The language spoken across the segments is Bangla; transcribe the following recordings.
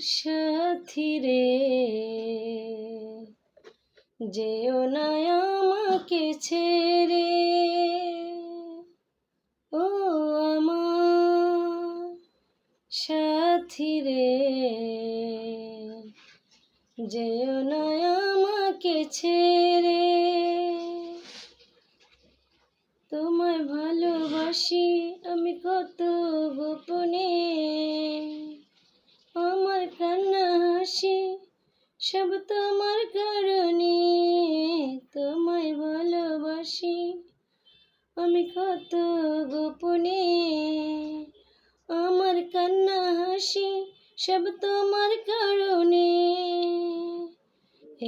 সাথী রে, যেও না আমাকে ছেড়ে। ও আমার সাথী রে, যেও না আমাকে ছেড়ে। তোমায় ভালোবাসি আমি কত গোপনে, আমার কান্না হাসি সব তোমার কারণে। তোমায় ভালোবাসি আমি কত গোপনে, আমার কান্না হাসি সব তোমার কারণে।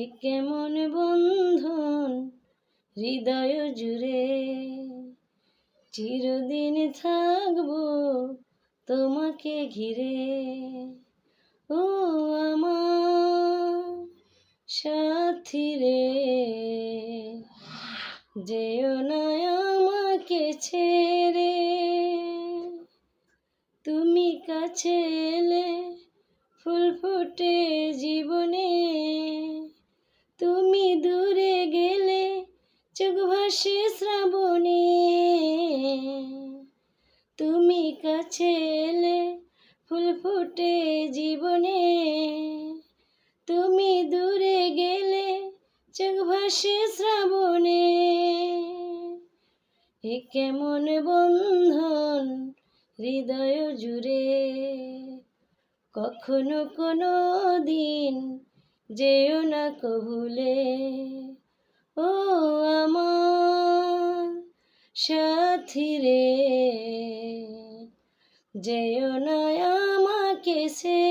এ কেমন বন্ধন হৃদয় জুড়ে, চিরদিন থাকবো তোমাকে ঘিরে। ও আমার সাথী রে, যেও না আমাকে ছেড়ে। তুমি কাছে এলে ফুল ফোটে জীবনে, তুমি দূরে গেলে চোখ ভাসে শ্রাবণে। তুমি কাছে এলে ফুল ফোটে জীবনে, তুমি দূরে গেলে চোখ ভাসে শ্রাবণে। এ কেমন বন্ধন হৃদয় জুড়ে, কখনো কোনো দিন যেও না ভুলে। ও আমার সাথী রে, যেও না আমাকে ছেড়ে।